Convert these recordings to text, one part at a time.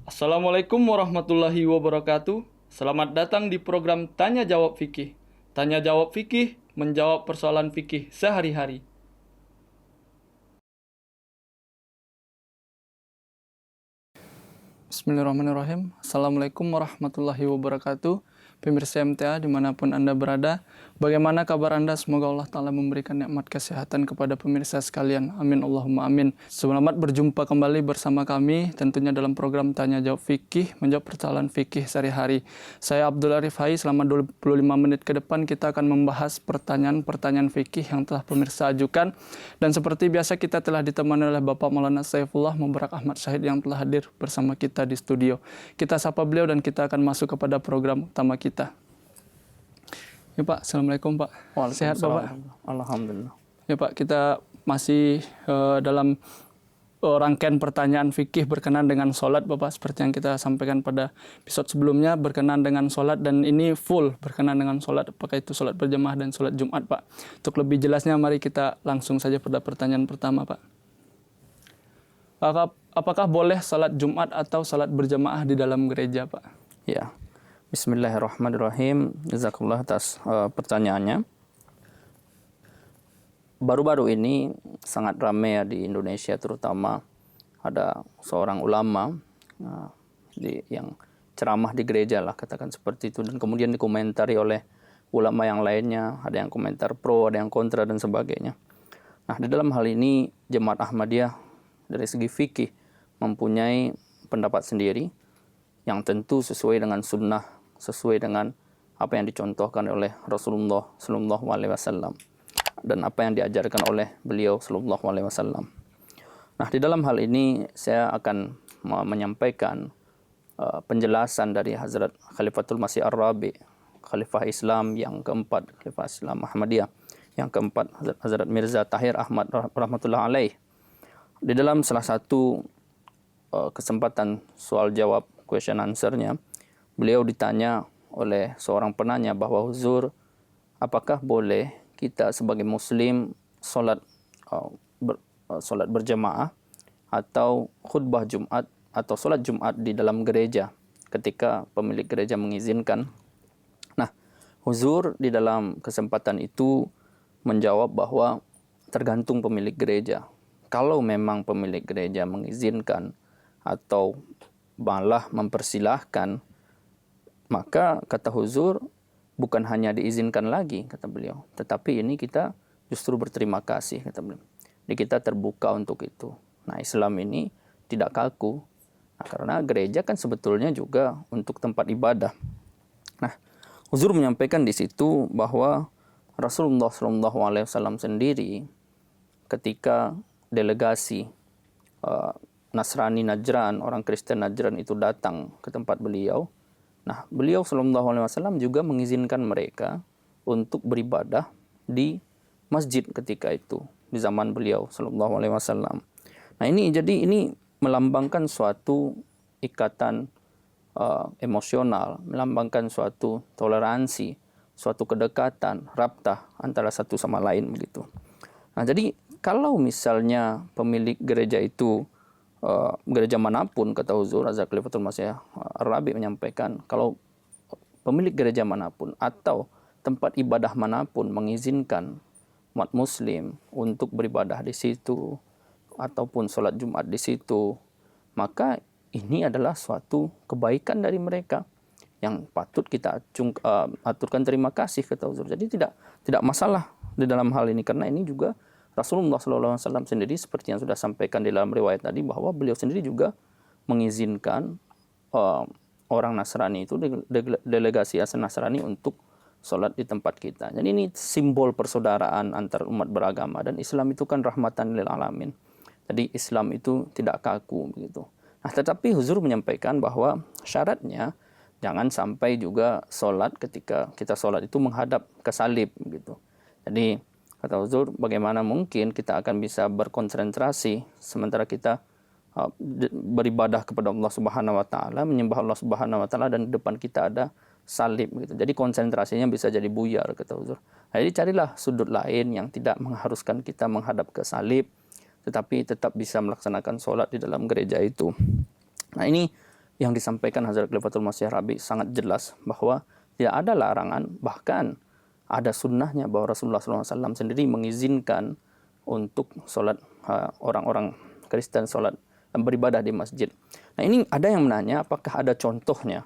Assalamualaikum warahmatullahi wabarakatuh. Selamat datang di program Tanya Jawab Fikih. Tanya Jawab Fikih menjawab persoalan fikih sehari-hari. Bismillahirrahmanirrahim. Assalamualaikum warahmatullahi wabarakatuh. Pemirsa MTA dimanapun Anda berada, bagaimana kabar Anda? Semoga Allah Ta'ala memberikan nikmat kesehatan kepada pemirsa sekalian. Amin Allahumma amin. Selamat berjumpa kembali bersama kami tentunya dalam program Tanya Jawab Fikih menjawab persoalan fikih sehari-hari. Saya Abdul Arif Hai. Selama 25 menit ke depan kita akan membahas pertanyaan-pertanyaan fikih yang telah pemirsa ajukan. Dan seperti biasa kita telah ditemani oleh Bapak Maulana Saifullah Mubarak Ahmad Syahid yang telah hadir bersama kita di studio. Kita sapa beliau dan kita akan masuk kepada program utama kita. Ya Pak, Assalamualaikum Pak. Sehat Bapak? Alhamdulillah. Ya Pak, kita masih dalam rangkaian pertanyaan fikih berkenaan dengan sholat Bapak. Seperti yang kita sampaikan pada episode sebelumnya berkenaan dengan sholat, dan ini full berkenaan dengan sholat. Apakah itu sholat berjamaah dan sholat Jumat Pak? Untuk lebih jelasnya mari kita langsung saja pada pertanyaan pertama Pak. Apakah boleh sholat Jumat atau sholat berjamaah di dalam gereja Pak? Ya. Bismillahirrahmanirrahim. Jazakallah atas pertanyaannya. Baru-baru ini sangat ramai ya di Indonesia, terutama ada seorang ulama yang ceramah di gereja lah, katakan seperti itu, dan kemudian dikomentari oleh ulama yang lainnya, ada yang komentar pro, ada yang kontra dan sebagainya. Nah, di dalam hal ini Jemaat Ahmadiyah dari segi fikih mempunyai pendapat sendiri yang tentu sesuai dengan sunnah, sesuai dengan apa yang dicontohkan oleh Rasulullah Sallallahu Alaihi Wasallam dan apa yang diajarkan oleh beliau Sallallahu Alaihi Wasallam. Nah, di dalam hal ini saya akan menyampaikan penjelasan dari Hazrat Khalifatul Masih Ar-Rabi, Khalifah Islam yang keempat, Khalifah Islam Ahmadiyah yang keempat, Hazrat Mirza Tahir Ahmad rahmatullah alaih. Di dalam salah satu kesempatan soal jawab, question answer-nya, beliau ditanya oleh seorang penanya bahwa, Huzur, apakah boleh kita sebagai muslim solat berjamaah atau khutbah Jumat atau solat Jumat di dalam gereja ketika pemilik gereja mengizinkan? Nah, Huzur di dalam kesempatan itu menjawab bahwa tergantung pemilik gereja. Kalau memang pemilik gereja mengizinkan atau malah mempersilahkan, maka kata Huzur, bukan hanya diizinkan lagi, kata beliau, tetapi ini kita justru berterima kasih, kata beliau. Jadi kita terbuka untuk itu. Nah, Islam ini tidak kaku. Nah, karena gereja kan sebetulnya juga untuk tempat ibadah. Nah, Huzur menyampaikan di situ bahwa Rasulullah SAW sendiri ketika delegasi Nasrani Najran, orang Kristen Najran itu datang ke tempat beliau. Nah, beliau SAW juga mengizinkan mereka untuk beribadah di masjid ketika itu, di zaman beliau SAW. Nah, ini melambangkan suatu ikatan emosional, melambangkan suatu toleransi, suatu kedekatan, rabtah antara satu sama lain begitu. Nah, jadi kalau misalnya pemilik gereja itu gereja manapun, kata Huzur Hazrat Khalifatul Masih Ar-Rabi menyampaikan, kalau pemilik gereja manapun atau tempat ibadah manapun mengizinkan umat muslim untuk beribadah di situ ataupun sholat Jumat di situ, maka ini adalah suatu kebaikan dari mereka yang patut kita aturkan terima kasih, kata Huzur. Jadi tidak masalah di dalam hal ini, karena ini juga Rasulullah SAW sendiri seperti yang sudah sampaikan di dalam riwayat tadi, bahwa beliau sendiri juga mengizinkan orang Nasrani itu, delegasi asal Nasrani, untuk sholat di tempat kita. Jadi ini simbol persaudaraan antar umat beragama, dan Islam itu kan rahmatan lil alamin. Jadi Islam itu tidak kaku begitu. Nah, tetapi Huzur menyampaikan bahwa syaratnya jangan sampai juga sholat, ketika kita sholat itu menghadap ke salib begitu. Jadi kata Huzur, bagaimana mungkin kita akan bisa berkonsentrasi sementara kita beribadah kepada Allah Subhanahu wa taala, menyembah Allah Subhanahu wa taala, dan di depan kita ada salib gitu. Jadi konsentrasinya bisa jadi buyar, kata Huzur. Nah, jadi carilah sudut lain yang tidak mengharuskan kita menghadap ke salib, tetapi tetap bisa melaksanakan sholat di dalam gereja itu. Nah, ini yang disampaikan Hazrat Khalifatul Masih Rabi sangat jelas bahwa tidak ada larangan, bahkan ada sunnahnya bahwa Rasulullah SAW sendiri mengizinkan untuk sholat orang-orang Kristen sholat dan beribadah di masjid. Nah ini ada yang menanya apakah ada contohnya,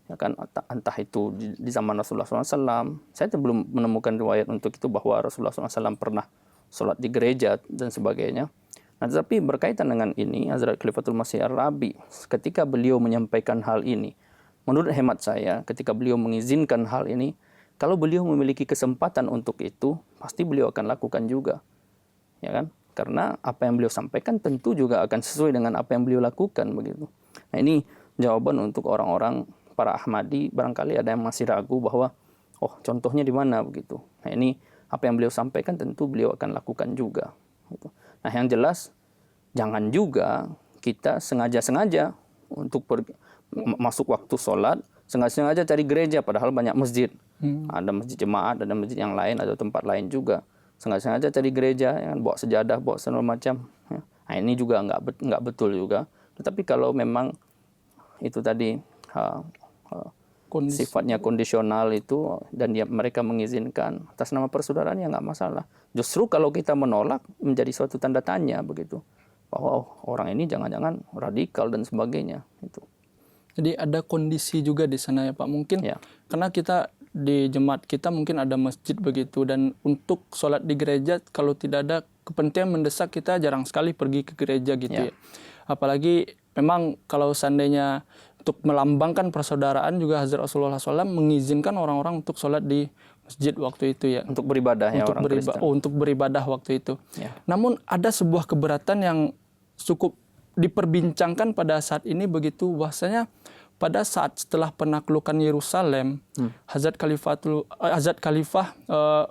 ya kan, entah itu di zaman Rasulullah SAW. Saya belum menemukan riwayat untuk itu bahwa Rasulullah SAW pernah sholat di gereja dan sebagainya. Nah, tetapi berkaitan dengan ini, Hazrat Khalifatul Masih Rabi ketika beliau menyampaikan hal ini, menurut hemat saya, ketika beliau mengizinkan hal ini, kalau beliau memiliki kesempatan untuk itu, pasti beliau akan lakukan juga, ya kan? Karena apa yang beliau sampaikan tentu juga akan sesuai dengan apa yang beliau lakukan, begitu. Nah, ini jawaban untuk orang-orang para Ahmadi, barangkali ada yang masih ragu bahwa, oh contohnya di mana begitu. Nah, ini apa yang beliau sampaikan tentu beliau akan lakukan juga, gitu. Nah, yang jelas jangan juga kita sengaja-sengaja untuk masuk waktu sholat, sengaja-sengaja cari gereja padahal banyak masjid. Ada masjid jemaat, ada masjid yang lain, ada tempat lain juga. Sengaja-sengaja cari gereja, ya, bawa sejadah, bawa segala macam. Ya. Nah, ini juga nggak betul juga. Tetapi kalau memang itu tadi sifatnya kondisional itu dan mereka mengizinkan atas nama persaudaraan, ya nggak masalah. Justru kalau kita menolak menjadi suatu tanda tanya begitu, bahwa orang ini jangan-jangan radikal dan sebagainya itu. Jadi ada kondisi juga di sana ya Pak, mungkin Ya. karena kita di jemaat kita mungkin ada masjid begitu, dan untuk sholat di gereja kalau tidak ada kepentingan mendesak kita jarang sekali pergi ke gereja gitu ya. Apalagi memang kalau seandainya untuk melambangkan persaudaraan juga Hazrat Rasulullah SAW mengizinkan orang-orang untuk sholat di masjid waktu itu ya. Untuk beribadah ya orang Kristen. Untuk beribadah waktu itu. Ya. Namun ada sebuah keberatan yang cukup diperbincangkan pada saat ini begitu, bahwasanya pada saat setelah penaklukan Yerusalem, Hazrat Khalifah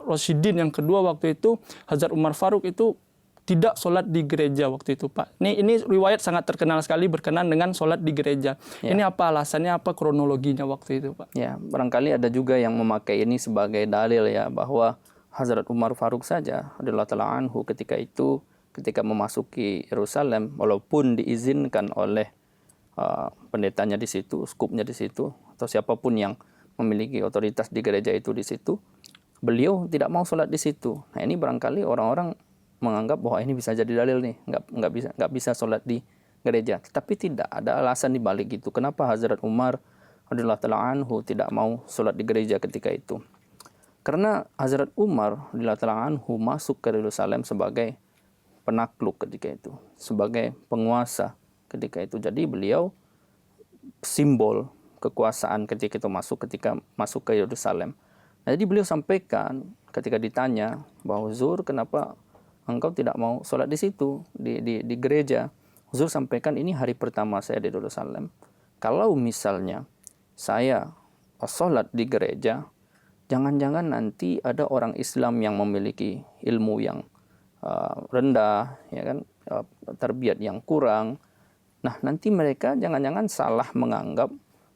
Rasyidin yang kedua waktu itu, Hazrat Umar Faruk itu tidak sholat di gereja waktu itu Pak. Ini riwayat sangat terkenal sekali berkenaan dengan sholat di gereja. Ya. Ini apa alasannya, apa kronologinya waktu itu Pak? Ya, barangkali ada juga yang memakai ini sebagai dalil ya, bahwa Hazrat Umar Faruk saja radhiyallahu ta'ala anhu ketika memasuki Yerusalem, walaupun diizinkan oleh pendetanya di situ, skupnya di situ, atau siapapun yang memiliki otoritas di gereja itu di situ, beliau tidak mau sholat di situ. Nah ini barangkali orang-orang menganggap bahwa ini bisa jadi dalil nih, nggak bisa sholat di gereja. Tetapi tidak ada alasan di balik itu. Kenapa Hazrat Umar radhiyallahu ta'ala anhu tidak mau sholat di gereja ketika itu? Karena Hazrat Umar radhiyallahu ta'ala anhu masuk ke Yerusalem sebagai penakluk ketika itu, sebagai penguasa ketika itu. Jadi beliau simbol kekuasaan ketika masuk ke Yerusalem. Nah, jadi beliau sampaikan ketika ditanya bahwa Huzur, kenapa engkau tidak mau sholat di situ, di gereja? Huzur sampaikan, ini hari pertama saya di Yerusalem. Kalau misalnya saya sholat di gereja, jangan-jangan nanti ada orang Islam yang memiliki ilmu yang rendah, ya kan, tarbiyat yang kurang. Nah, nanti mereka jangan-jangan salah menganggap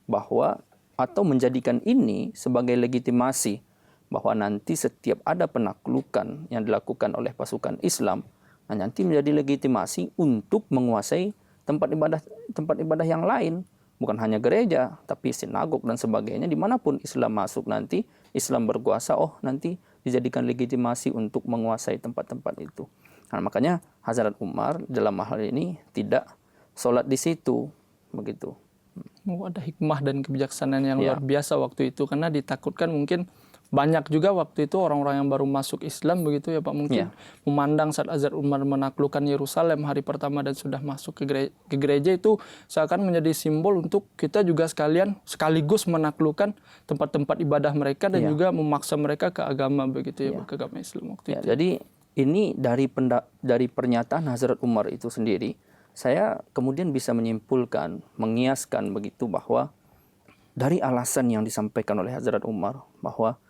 bahwa atau menjadikan ini sebagai legitimasi bahwa nanti setiap ada penaklukan yang dilakukan oleh pasukan Islam, nah nanti menjadi legitimasi untuk menguasai tempat ibadah yang lain, bukan hanya gereja, tapi sinagog dan sebagainya. Dimanapun Islam masuk nanti, Islam berkuasa, nanti dijadikan legitimasi untuk menguasai tempat-tempat itu. Nah, makanya Hazrat Umar dalam hal ini tidak sholat di situ, begitu. Ada hikmah dan kebijaksanaan yang luar biasa waktu itu, karena ditakutkan mungkin banyak juga waktu itu orang-orang yang baru masuk Islam begitu ya Pak, mungkin memandang saat Hazrat Umar menaklukkan Yerusalem hari pertama dan sudah masuk ke gereja itu seakan menjadi simbol untuk kita juga sekaligus menaklukkan tempat-tempat ibadah mereka dan juga memaksa mereka ke agama begitu ya Pak, ke agama Islam waktu itu. Jadi ini dari pernyataan Hazrat Umar itu sendiri, saya kemudian bisa menyimpulkan, mengiaskan begitu bahwa dari alasan yang disampaikan oleh Hazrat Umar bahwa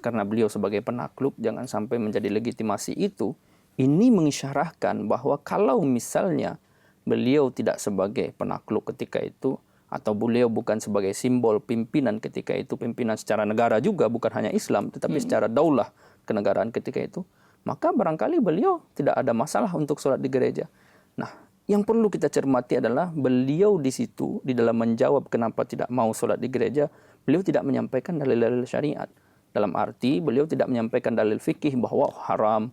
karena beliau sebagai penakluk jangan sampai menjadi legitimasi itu, ini mengisyarahkan bahwa kalau misalnya beliau tidak sebagai penakluk ketika itu, atau beliau bukan sebagai simbol pimpinan ketika itu, pimpinan secara negara juga, bukan hanya Islam, tetapi secara daulah kenegaraan ketika itu, maka barangkali beliau tidak ada masalah untuk sholat di gereja. Nah, yang perlu kita cermati adalah beliau di situ di dalam menjawab kenapa tidak mau sholat di gereja, beliau tidak menyampaikan dalil-dalil syariat. Dalam arti beliau tidak menyampaikan dalil fikih bahwa haram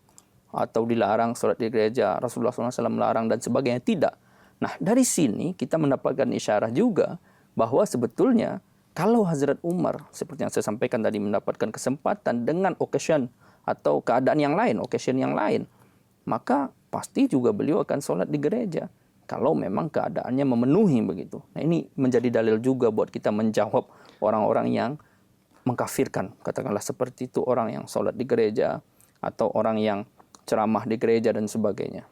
atau dilarang sholat di gereja, Rasulullah SAW melarang dan sebagainya. Tidak. Nah, dari sini kita mendapatkan isyarah juga bahwa sebetulnya kalau Hazrat Umar, seperti yang saya sampaikan tadi, mendapatkan kesempatan dengan occasion atau keadaan yang lain, occasion yang lain, maka pasti juga beliau akan sholat di gereja kalau memang keadaannya memenuhi begitu. Nah, ini menjadi dalil juga buat kita menjawab orang-orang yang mengkafirkan, katakanlah seperti itu, orang yang sholat di gereja atau orang yang ceramah di gereja dan sebagainya.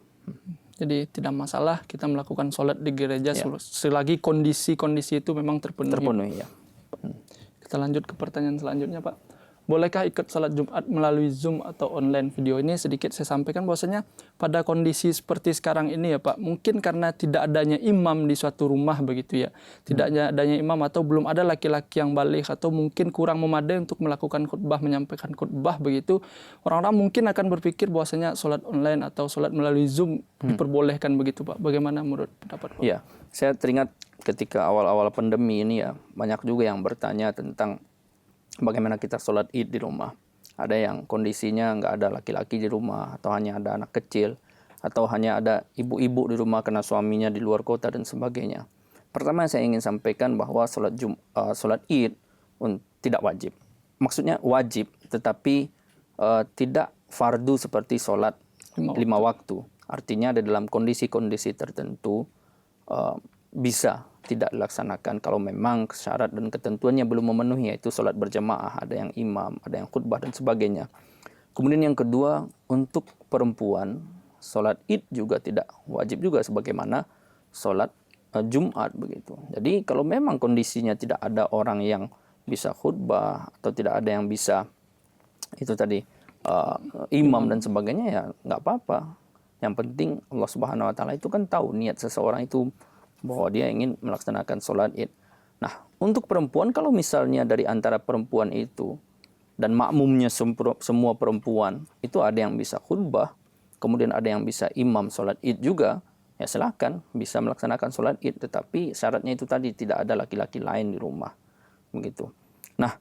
Jadi tidak masalah kita melakukan sholat di gereja Ya. selagi kondisi-kondisi itu memang terpenuhi. Terpenuhi, ya. Kita lanjut ke pertanyaan selanjutnya, Pak. Bolehkah ikut salat Jumat melalui Zoom atau online video? Ini sedikit saya sampaikan bahwasanya pada kondisi seperti sekarang ini ya Pak, mungkin karena tidak adanya imam di suatu rumah begitu ya. Tidak adanya imam atau belum ada laki-laki yang balik atau mungkin kurang memadai untuk melakukan khutbah, menyampaikan khutbah begitu. Orang-orang mungkin akan berpikir bahwasanya salat online atau salat melalui Zoom diperbolehkan begitu Pak. Bagaimana menurut pendapat Pak? Ya, saya teringat ketika awal-awal pandemi ini ya, banyak juga yang bertanya tentang bagaimana kita sholat id di rumah. Ada yang kondisinya nggak ada laki-laki di rumah, atau hanya ada anak kecil, atau hanya ada ibu-ibu di rumah karena suaminya di luar kota dan sebagainya. Pertama saya ingin sampaikan bahwa sholat id tidak wajib. Maksudnya wajib, tetapi tidak fardu seperti sholat 5 waktu. Artinya ada dalam kondisi-kondisi tertentu bisa tidak dilaksanakan kalau memang syarat dan ketentuannya belum memenuhi, yaitu sholat berjamaah, ada yang imam, ada yang khutbah dan sebagainya. Kemudian yang kedua, untuk perempuan sholat id juga tidak wajib juga sebagaimana sholat Jumat begitu. Jadi kalau memang kondisinya tidak ada orang yang bisa khutbah atau tidak ada yang bisa itu tadi imam dan sebagainya, ya nggak apa-apa. Yang penting Allah Subhanahu Wa Taala itu kan tahu niat seseorang itu bahwa dia ingin melaksanakan sholat id. Nah, untuk perempuan, kalau misalnya dari antara perempuan itu dan makmumnya semua perempuan, itu ada yang bisa khutbah, kemudian ada yang bisa imam sholat id juga, ya silakan bisa melaksanakan sholat id, tetapi syaratnya itu tadi tidak ada laki-laki lain di rumah, begitu. Nah,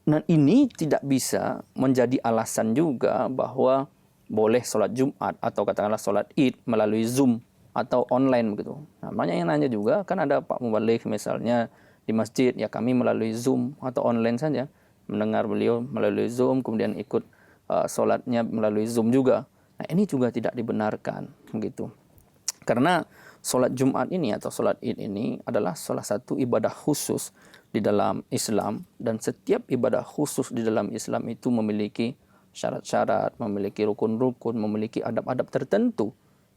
dan ini tidak bisa menjadi alasan juga bahwa boleh sholat Jumat atau katakanlah sholat id melalui Zoom atau online begitu. Nah, banyak yang nanya juga, kan ada Pak Mubalik misalnya di masjid, ya kami melalui Zoom atau online saja, mendengar beliau melalui Zoom, kemudian ikut sholatnya melalui Zoom juga. Nah, ini juga tidak dibenarkan begitu. Karena sholat Jumat ini atau sholat id ini adalah salah satu ibadah khusus di dalam Islam, dan setiap ibadah khusus di dalam Islam itu memiliki syarat-syarat, memiliki rukun-rukun, memiliki adab-adab tertentu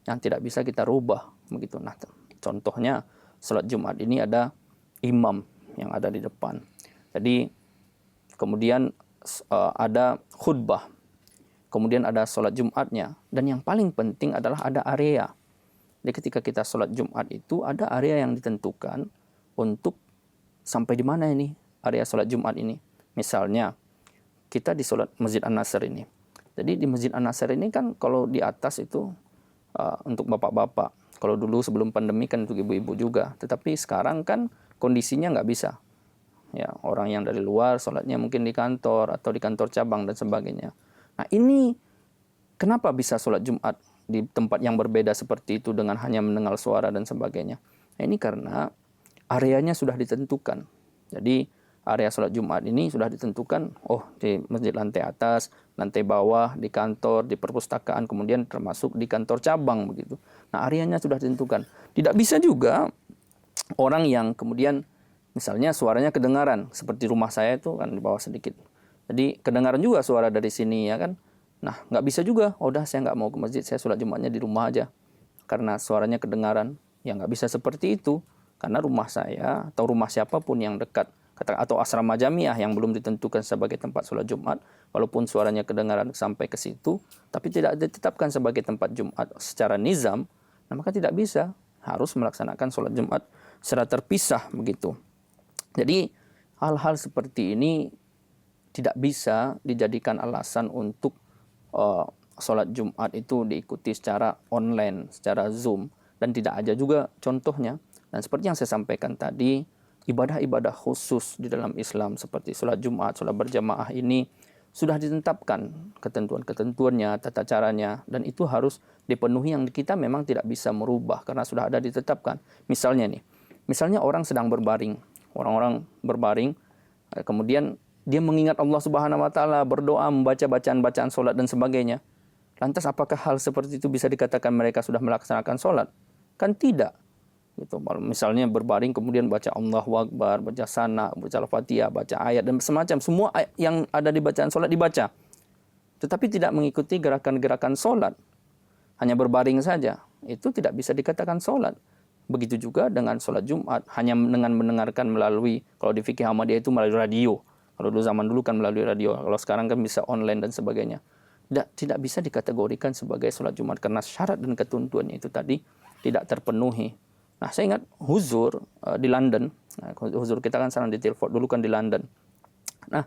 yang tidak bisa kita rubah begitu. Nah, contohnya salat Jumat ini ada imam yang ada di depan. Jadi kemudian ada khutbah. Kemudian ada salat Jumatnya, dan yang paling penting adalah ada area. Jadi ketika kita salat Jumat itu ada area yang ditentukan untuk sampai di mana ini area salat Jumat ini. Misalnya kita di salat Masjid An-Nasr ini. Jadi di Masjid An-Nasr ini kan kalau di atas itu untuk bapak-bapak. Kalau dulu sebelum pandemi kan untuk ibu-ibu juga. Tetapi sekarang kan kondisinya nggak bisa. Ya, orang yang dari luar sholatnya mungkin di kantor atau di kantor cabang dan sebagainya. Nah, ini kenapa bisa sholat Jumat di tempat yang berbeda seperti itu dengan hanya mendengar suara dan sebagainya? Nah, ini karena areanya sudah ditentukan. Jadi area sholat Jumat ini sudah ditentukan, di masjid lantai atas, lantai bawah, di kantor, di perpustakaan, kemudian termasuk di kantor cabang begitu. Nah, areanya sudah ditentukan. Tidak bisa juga orang yang kemudian misalnya suaranya kedengaran, seperti rumah saya itu kan di bawah sedikit. Jadi kedengaran juga suara dari sini ya kan. Nah, nggak bisa juga, saya nggak mau ke masjid, saya sholat Jumatnya di rumah aja. Karena suaranya kedengaran, ya nggak bisa seperti itu. Karena rumah saya atau rumah siapapun yang dekat atau asrama jamiah yang belum ditentukan sebagai tempat sholat Jumat, walaupun suaranya kedengaran sampai ke situ, tapi tidak ditetapkan sebagai tempat Jumat secara nizam, nah maka tidak bisa, harus melaksanakan sholat Jumat secara terpisah begitu. Jadi hal-hal seperti ini tidak bisa dijadikan alasan untuk sholat Jumat itu diikuti secara online, secara Zoom, dan tidak ada juga contohnya. Dan seperti yang saya sampaikan tadi, ibadah-ibadah khusus di dalam Islam seperti sholat Jumat, sholat berjamaah ini sudah ditetapkan ketentuan-ketentuannya, tata caranya, dan itu harus dipenuhi, yang kita memang tidak bisa merubah karena sudah ada ditetapkan. Misalnya orang sedang berbaring, orang-orang berbaring, kemudian dia mengingat Allah Subhanahu wa taala, berdoa, membaca bacaan-bacaan salat dan sebagainya. Lantas apakah hal seperti itu bisa dikatakan mereka sudah melaksanakan salat? Kan tidak. Gitu. Misalnya berbaring kemudian baca Allahu Akbar, baca sana, baca Al-Fatihah, baca ayat dan semacam, semua yang ada di bacaan salat dibaca. Tetapi tidak mengikuti gerakan-gerakan salat. Hanya berbaring saja. Itu tidak bisa dikatakan salat. Begitu juga dengan sholat Jumat, hanya dengan mendengarkan melalui, kalau di fikih Ahmadiyah itu melalui radio. Kalau dulu zaman dulu kan melalui radio, kalau sekarang kan bisa online dan sebagainya. Tidak bisa dikategorikan sebagai sholat Jumat karena syarat dan ketentuannya itu tadi tidak terpenuhi. Nah, saya ingat huzur di London. Nah, huzur kita kan sekarang di Tilford, dulu kan di London. Nah,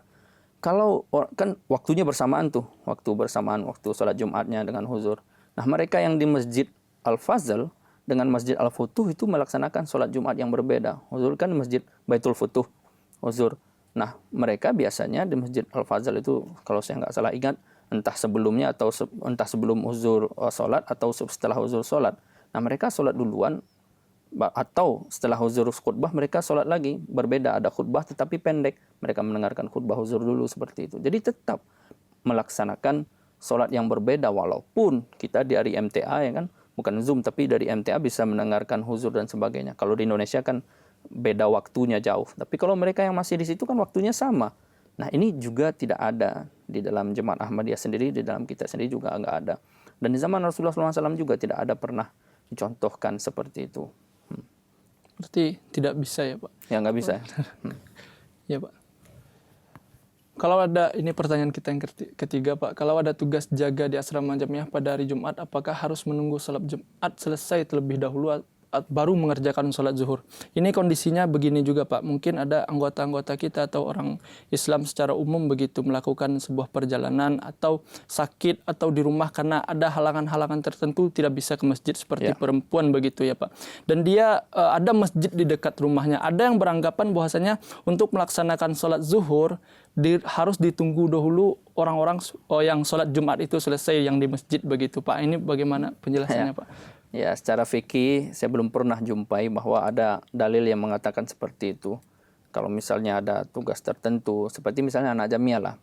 kalau kan waktunya bersamaan tuh, waktu sholat Jumatnya dengan huzur. Nah, mereka yang di Masjid Al-Fazl dengan Masjid Al-Futuh itu melaksanakan sholat Jumat yang berbeda. Huzur kan Masjid Baitul Futuh, huzur. Nah, mereka biasanya di Masjid Al-Fazl itu, kalau saya nggak salah ingat, entah sebelumnya atau entah sebelum huzur sholat atau setelah huzur sholat. Nah, mereka sholat duluan, atau setelah huzur khutbah mereka sholat lagi. Berbeda, ada khutbah tetapi pendek. Mereka mendengarkan khutbah huzur dulu seperti itu. Jadi tetap melaksanakan sholat yang berbeda, walaupun kita di hari MTA ya kan, bukan Zoom, tapi dari MTA bisa mendengarkan huzur dan sebagainya. Kalau di Indonesia kan beda waktunya jauh. Tapi kalau mereka yang masih di situ kan waktunya sama. Nah, ini juga tidak ada di dalam Jemaat Ahmadiyah sendiri, di dalam kita sendiri juga nggak ada. Dan di zaman Rasulullah SAW juga tidak ada pernah dicontohkan seperti itu. Berarti tidak bisa ya Pak? Ya nggak bisa. Ya Pak. Kalau ada, ini pertanyaan kita yang ketiga Pak, kalau ada tugas jaga di asrama Jamiah pada hari Jumat, apakah harus menunggu sholat Jumat selesai terlebih dahulu baru mengerjakan sholat zuhur? Ini kondisinya begini juga Pak, mungkin ada anggota-anggota kita atau orang Islam secara umum begitu melakukan sebuah perjalanan atau sakit atau di rumah karena ada halangan-halangan tertentu tidak bisa ke masjid seperti perempuan begitu ya Pak. Dan dia ada masjid di dekat rumahnya. Ada yang beranggapan bahwasanya untuk melaksanakan sholat zuhur harus ditunggu dahulu orang-orang yang sholat Jumat itu selesai yang di masjid begitu Pak. Ini bagaimana penjelasannya Pak? Ya, secara fikih saya belum pernah jumpai bahwa ada dalil yang mengatakan seperti itu. Kalau misalnya ada tugas tertentu, seperti misalnya anak Jamiah lah.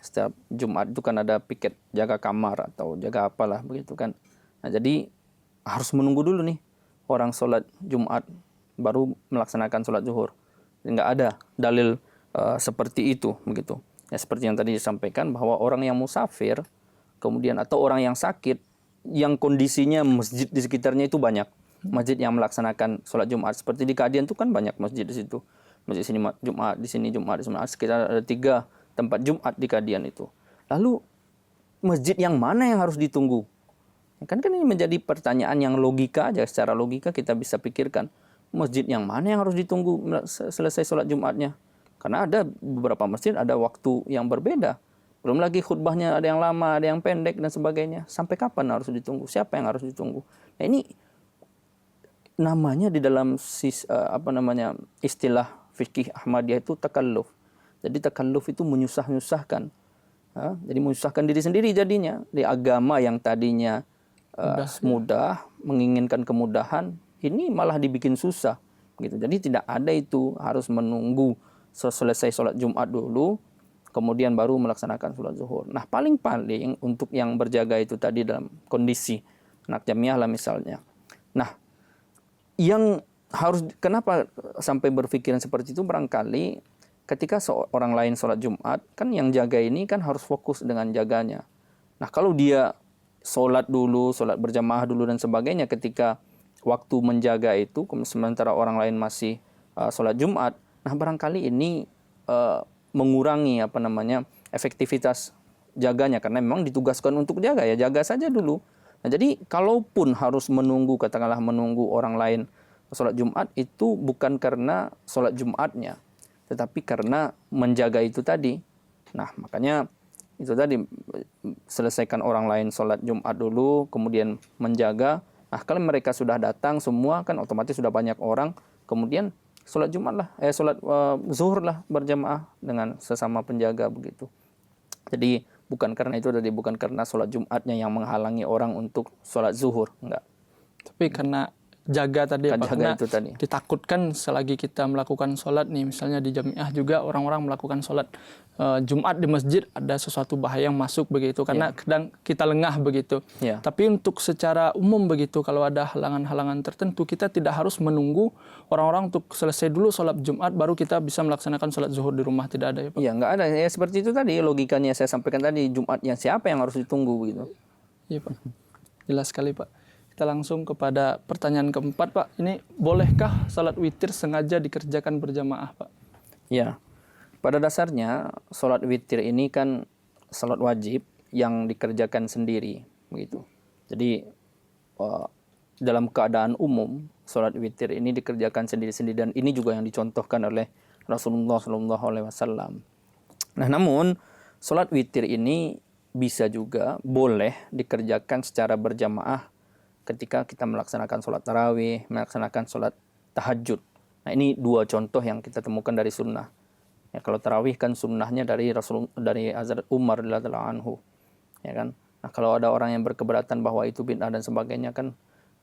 Setiap Jumat itu kan ada piket jaga kamar atau jaga apalah begitu kan. Nah, jadi harus menunggu dulu nih orang sholat Jumat baru melaksanakan sholat zuhur. Nggak ada dalil seperti itu begitu. Ya, seperti yang tadi disampaikan bahwa orang yang musafir kemudian atau orang yang sakit yang kondisinya masjid di sekitarnya itu banyak. Masjid yang melaksanakan sholat Jumat. Seperti di Kadian itu kan banyak masjid di situ. Masjid sini Jumat, di sini Jumat, di sini. Sekitar ada 3 tempat Jumat di Kadian itu. Lalu masjid yang mana yang harus ditunggu? Kan ini menjadi pertanyaan yang logika aja. Secara logika kita bisa pikirkan. Masjid yang mana yang harus ditunggu selesai sholat Jumatnya? Karena ada beberapa masjid ada waktu yang berbeda. Belum lagi khutbahnya ada yang lama, ada yang pendek dan sebagainya. Sampai kapan harus ditunggu? Siapa yang harus ditunggu? Nah, ini namanya di dalam istilah fikih Ahmadiyah itu takalluf. Jadi takalluf itu menyusah-nyusahkan. Jadi menyusahkan diri sendiri jadinya. Di agama yang tadinya mudah, menginginkan kemudahan, ini malah dibikin susah. Gitu. Jadi tidak ada itu harus menunggu selesai sholat Jumat dulu, kemudian baru melaksanakan sholat zuhur. Nah, paling-paling untuk yang berjaga itu tadi dalam kondisi anak Jamiah lah misalnya. Nah, yang harus, kenapa sampai berpikiran seperti itu, barangkali ketika orang lain sholat Jumat, kan yang jaga ini kan harus fokus dengan jaganya. Nah, kalau dia sholat dulu, sholat berjamaah dulu dan sebagainya, ketika waktu menjaga itu, sementara orang lain masih sholat Jumat, nah barangkali ini mengurangi efektivitas jaganya, karena memang ditugaskan untuk jaga, ya jaga saja dulu. Nah, jadi kalaupun harus menunggu, katakanlah menunggu orang lain sholat Jumat, itu bukan karena sholat Jumatnya, tetapi karena menjaga itu tadi. Nah, makanya itu tadi, selesaikan orang lain sholat Jumat dulu, kemudian menjaga. Nah, kalau mereka sudah datang semua kan otomatis sudah banyak orang, kemudian sholat Jumat lah, sholat zuhur lah berjamaah dengan sesama penjaga begitu. Jadi bukan karena itu tadi, bukan karena sholat Jumatnya yang menghalangi orang untuk sholat zuhur, enggak. Tapi karena jaga tadi ya Pak, karena itu tadi. ditakutkan selagi kita melakukan sholat nih, misalnya di jamiah juga orang-orang melakukan sholat Jumat di masjid, ada sesuatu bahaya yang masuk begitu, karena kadang kita lengah begitu. Tapi untuk secara umum begitu, kalau ada halangan-halangan tertentu, kita tidak harus menunggu orang-orang untuk selesai dulu sholat Jumat, baru kita bisa melaksanakan sholat zuhur di rumah, tidak ada ya Pak? Iya, nggak ada. Ya seperti itu tadi logikanya saya sampaikan tadi, Jumatnya siapa yang harus ditunggu begitu. Iya Pak, jelas sekali Pak. Kita langsung kepada pertanyaan keempat Pak. Ini bolehkah salat witir sengaja dikerjakan berjamaah Pak? Ya, pada dasarnya salat witir ini kan salat wajib yang dikerjakan sendiri begitu. Jadi dalam keadaan umum salat witir ini dikerjakan sendiri-sendiri, dan ini juga yang dicontohkan oleh Rasulullah SAW. Nah, namun salat witir ini bisa juga boleh dikerjakan secara berjamaah ketika kita melaksanakan sholat tarawih, melaksanakan sholat tahajud. Nah, ini dua contoh yang kita temukan dari sunnah. Ya, kalau tarawih kan sunnahnya dari Hazrat Umar radhiyallahu anhu, ya kan. Nah, kalau ada orang yang berkeberatan bahwa itu bid'ah dan sebagainya, kan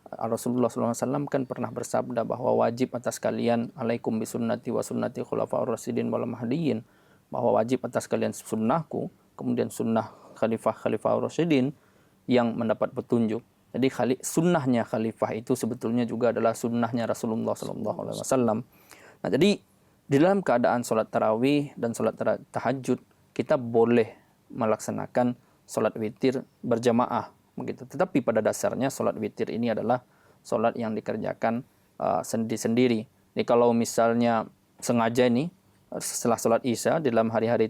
Rasulullah SAW kan pernah bersabda bahwa wajib atas kalian, alaikum bisunnati wa sunnati khulafaur rasyidin wal mahdiyyin, bahwa wajib atas kalian sunnahku, kemudian sunnah khalifah rasyidin yang mendapat petunjuk. Jadi sunnahnya khalifah itu sebetulnya juga adalah sunnahnya Rasulullah SAW. Nah, jadi di dalam keadaan sholat tarawih dan sholat tahajud, kita boleh melaksanakan sholat witir berjamaah begitu. Tetapi pada dasarnya sholat witir ini adalah sholat yang dikerjakan sendiri-sendiri. Jadi kalau misalnya sengaja ini setelah sholat isya di dalam hari-hari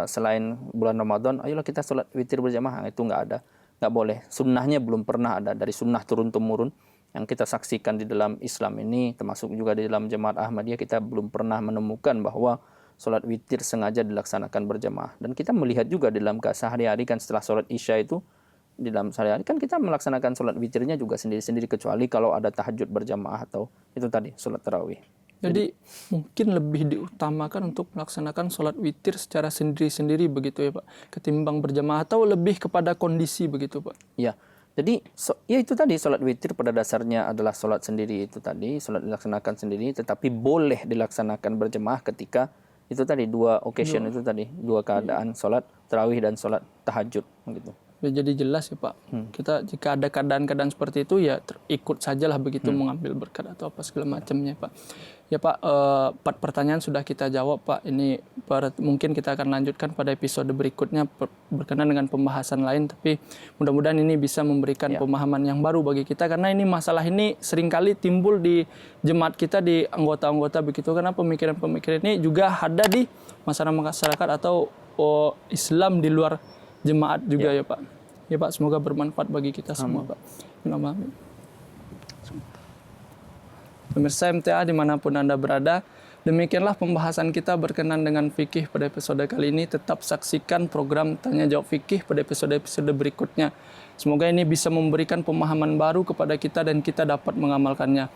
selain bulan Ramadan, ayolah kita sholat witir berjamaah, itu nggak ada. Nggak boleh. Sunnahnya belum pernah ada dari sunnah turun-temurun yang kita saksikan di dalam Islam ini, termasuk juga di dalam Jemaat Ahmadiyah, kita belum pernah menemukan bahwa sholat witir sengaja dilaksanakan berjamaah. Dan kita melihat juga di dalam sehari-hari kan setelah sholat isya itu, di dalam sehari-hari kan kita melaksanakan sholat witirnya juga sendiri-sendiri, kecuali kalau ada tahajud berjamaah atau itu tadi sholat tarawih. Jadi mungkin lebih diutamakan untuk melaksanakan sholat witir secara sendiri-sendiri begitu ya Pak, ketimbang berjamaah, atau lebih kepada kondisi begitu Pak? Ya, jadi ya itu tadi, sholat witir pada dasarnya adalah sholat sendiri itu tadi, sholat dilaksanakan sendiri, tetapi boleh dilaksanakan berjamaah ketika itu tadi dua occasion itu tadi, dua keadaan, sholat tarawih dan sholat tahajud gitu. Ya, jadi jelas ya Pak, kita jika ada keadaan-keadaan seperti itu ya ikut sajalah begitu, mengambil berkat atau apa segala macamnya Pak. Ya Pak, 4 pertanyaan sudah kita jawab Pak. Ini mungkin kita akan lanjutkan pada episode berikutnya berkenaan dengan pembahasan lain, tapi mudah-mudahan ini bisa memberikan pemahaman yang baru bagi kita, karena ini masalah ini seringkali timbul di jemaat kita, di anggota-anggota begitu, karena pemikiran-pemikiran ini juga ada di masyarakat atau Islam di luar jemaat juga ya Pak. Ya Pak, semoga bermanfaat bagi kita semua Pak. Amin. Pemirsa MTA dimanapun Anda berada, demikianlah pembahasan kita berkenaan dengan fikih pada episode kali ini. Tetap saksikan program Tanya Jawab Fikih pada episode-episode berikutnya. Semoga ini bisa memberikan pemahaman baru kepada kita dan kita dapat mengamalkannya.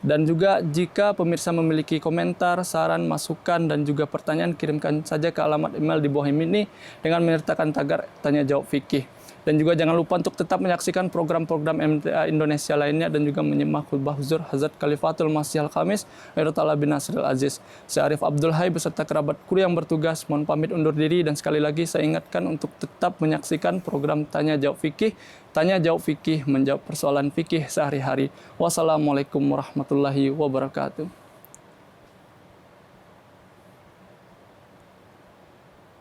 Dan juga jika pemirsa memiliki komentar, saran, masukan, dan juga pertanyaan, kirimkan saja ke alamat email di bawah ini dengan menyertakan tagar Tanya Jawab Fikih. Dan juga jangan lupa untuk tetap menyaksikan program-program MTA Indonesia lainnya dan juga menyimak khutbah huzur Hazrat Khalifatul Masih Al-Khamis Ayatullah bin Nasrul Aziz. Saya Arif Abdul Hai beserta kerabat kru yang bertugas mohon pamit undur diri, dan sekali lagi saya ingatkan untuk tetap menyaksikan program Tanya Jawab Fikih. Tanya Jawab Fikih, menjawab persoalan fikih sehari-hari. Wassalamualaikum warahmatullahi wabarakatuh.